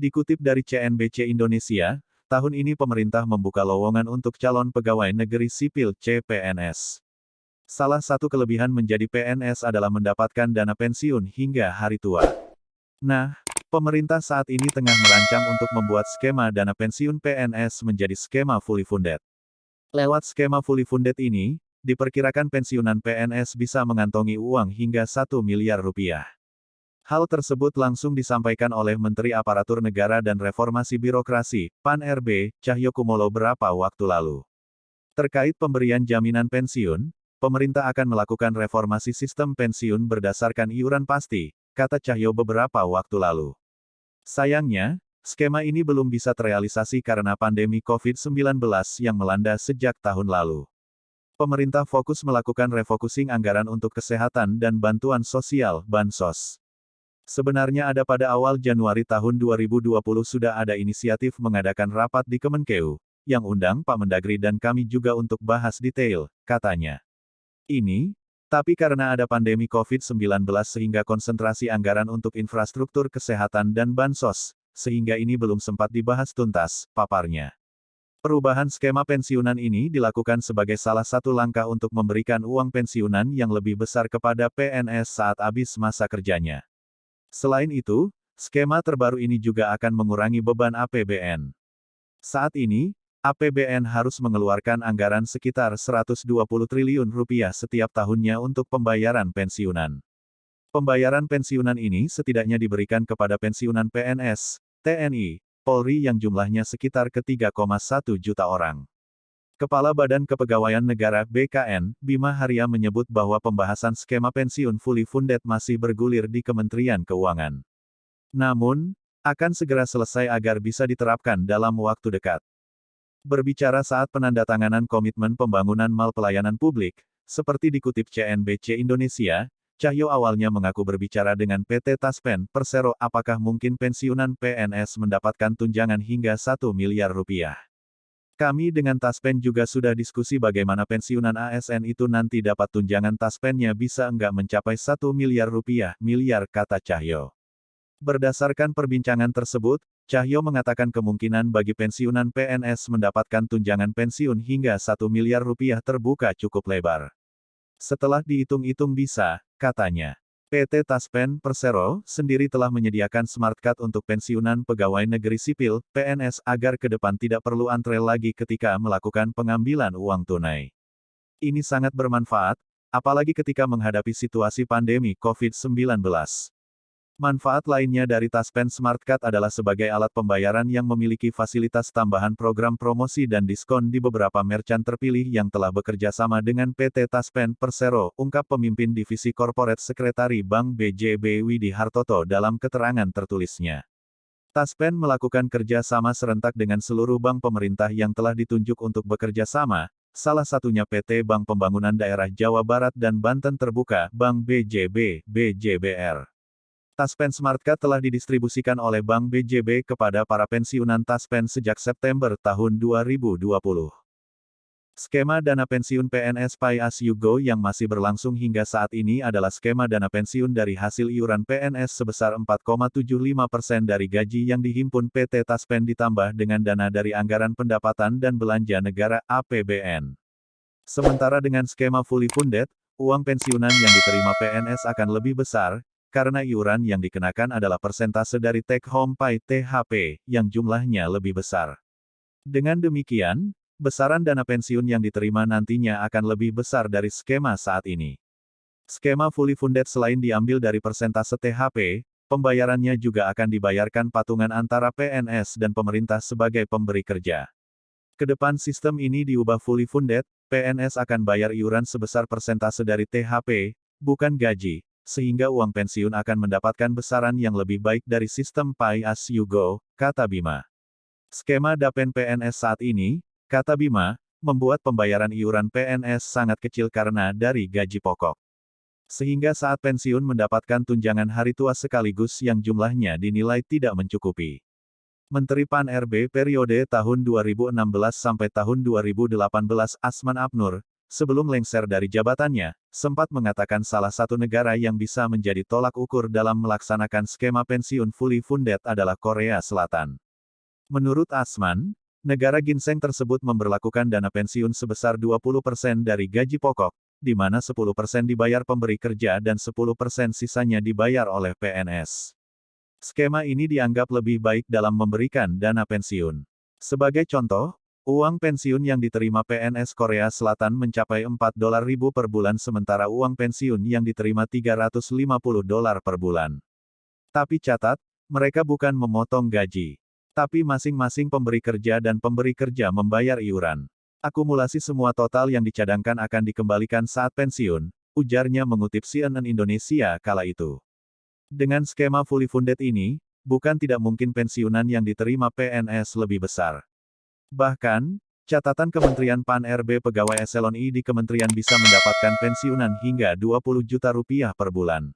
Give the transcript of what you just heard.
Dikutip dari CNBC Indonesia, tahun ini pemerintah membuka lowongan untuk calon pegawai negeri sipil (CPNS). Salah satu kelebihan menjadi PNS adalah mendapatkan dana pensiun hingga hari tua. Nah, pemerintah saat ini tengah merancang untuk membuat skema dana pensiun PNS menjadi skema fully funded. Lewat skema fully funded ini, diperkirakan pensiunan PNS bisa mengantongi uang hingga 1 miliar rupiah. Hal tersebut langsung disampaikan oleh Menteri Aparatur Negara dan Reformasi Birokrasi, PAN-RB, Cahyokumolo beberapa waktu lalu. Terkait pemberian jaminan pensiun, pemerintah akan melakukan reformasi sistem pensiun berdasarkan iuran pasti, kata Cahyo beberapa waktu lalu. Sayangnya, skema ini belum bisa terrealisasi karena pandemi COVID-19 yang melanda sejak tahun lalu. Pemerintah fokus melakukan refocusing anggaran untuk kesehatan dan bantuan sosial, Bansos. Sebenarnya pada awal Januari tahun 2020 sudah ada inisiatif mengadakan rapat di Kemenkeu, yang undang Pak Mendagri dan kami juga untuk bahas detail, katanya. Tapi karena ada pandemi COVID-19 sehingga konsentrasi anggaran untuk infrastruktur kesehatan dan bansos, sehingga ini belum sempat dibahas tuntas, paparnya. Perubahan skema pensiunan ini dilakukan sebagai salah satu langkah untuk memberikan uang pensiunan yang lebih besar kepada PNS saat habis masa kerjanya. Selain itu, skema terbaru ini juga akan mengurangi beban APBN. Saat ini, APBN harus mengeluarkan anggaran sekitar 120 triliun rupiah setiap tahunnya untuk pembayaran pensiunan. Pembayaran pensiunan ini setidaknya diberikan kepada pensiunan PNS, TNI, Polri yang jumlahnya sekitar ke-3,1 juta orang. Kepala Badan Kepegawaian Negara (BKN), Bima Haria menyebut bahwa pembahasan skema pensiun fully funded masih bergulir di Kementerian Keuangan. Namun, akan segera selesai agar bisa diterapkan dalam waktu dekat. Berbicara saat penandatanganan komitmen pembangunan mal pelayanan publik, seperti dikutip CNBC Indonesia, Cahyo awalnya mengaku berbicara dengan PT Taspen Persero apakah mungkin pensiunan PNS mendapatkan tunjangan hingga 1 miliar rupiah. Kami dengan Taspen juga sudah diskusi bagaimana pensiunan ASN itu nanti dapat tunjangan Taspennya bisa enggak mencapai 1 miliar rupiah, kata Cahyo. Berdasarkan perbincangan tersebut, Cahyo mengatakan kemungkinan bagi pensiunan PNS mendapatkan tunjangan pensiun hingga 1 miliar rupiah terbuka cukup lebar. Setelah dihitung-hitung bisa, katanya. PT Taspen Persero sendiri telah menyediakan smart card untuk pensiunan pegawai negeri sipil, PNS agar ke depan tidak perlu antre lagi ketika melakukan pengambilan uang tunai. Ini sangat bermanfaat, apalagi ketika menghadapi situasi pandemi COVID-19. Manfaat lainnya dari Taspen Smart Card adalah sebagai alat pembayaran yang memiliki fasilitas tambahan program promosi dan diskon di beberapa merchant terpilih yang telah bekerja sama dengan PT Taspen Persero, ungkap pemimpin Divisi Corporate Sekretari Bank BJB Widi Hartoto dalam keterangan tertulisnya. Taspen melakukan kerja sama serentak dengan seluruh bank pemerintah yang telah ditunjuk untuk bekerja sama, salah satunya PT Bank Pembangunan Daerah Jawa Barat dan Banten Terbuka, Bank BJB, BJBR. Taspen Smart Card telah didistribusikan oleh Bank BJB kepada para pensiunan Taspen sejak September tahun 2020. Skema dana pensiun PNS Pay As You Go yang masih berlangsung hingga saat ini adalah skema dana pensiun dari hasil iuran PNS sebesar 4,75% dari gaji yang dihimpun PT Taspen ditambah dengan dana dari anggaran pendapatan dan belanja negara (APBN). Sementara dengan skema fully funded, uang pensiunan yang diterima PNS akan lebih besar, karena iuran yang dikenakan adalah persentase dari take home pay (THP) yang jumlahnya lebih besar. Dengan demikian, besaran dana pensiun yang diterima nantinya akan lebih besar dari skema saat ini. Skema fully funded selain diambil dari persentase THP, pembayarannya juga akan dibayarkan patungan antara PNS dan pemerintah sebagai pemberi kerja. Kedepan sistem ini diubah fully funded, PNS akan bayar iuran sebesar persentase dari THP, bukan gaji, sehingga uang pensiun akan mendapatkan besaran yang lebih baik dari sistem Pay As You Go, kata Bima. Skema dapen PNS saat ini, kata Bima, membuat pembayaran iuran PNS sangat kecil karena dari gaji pokok. Sehingga saat pensiun mendapatkan tunjangan hari tua sekaligus yang jumlahnya dinilai tidak mencukupi. Menteri PAN-RB periode tahun 2016 sampai tahun 2018 Asman Abnur, sebelum lengser dari jabatannya, sempat mengatakan salah satu negara yang bisa menjadi tolak ukur dalam melaksanakan skema pensiun fully funded adalah Korea Selatan. Menurut Asman, negara ginseng tersebut memberlakukan dana pensiun sebesar 20% dari gaji pokok, di mana 10% dibayar pemberi kerja dan 10% sisanya dibayar oleh PNS. Skema ini dianggap lebih baik dalam memberikan dana pensiun. Sebagai contoh, uang pensiun yang diterima PNS Korea Selatan mencapai $4.000 per bulan sementara uang pensiun yang diterima $350 per bulan. Tapi catat, mereka bukan memotong gaji. Tapi masing-masing pemberi kerja dan pemberi kerja membayar iuran. Akumulasi semua total yang dicadangkan akan dikembalikan saat pensiun, ujarnya mengutip CNN Indonesia kala itu. Dengan skema fully funded ini, bukan tidak mungkin pensiunan yang diterima PNS lebih besar. Bahkan, catatan Kementerian Pan-RB pegawai eselon I di kementerian bisa mendapatkan pensiunan hingga 20 juta rupiah per bulan.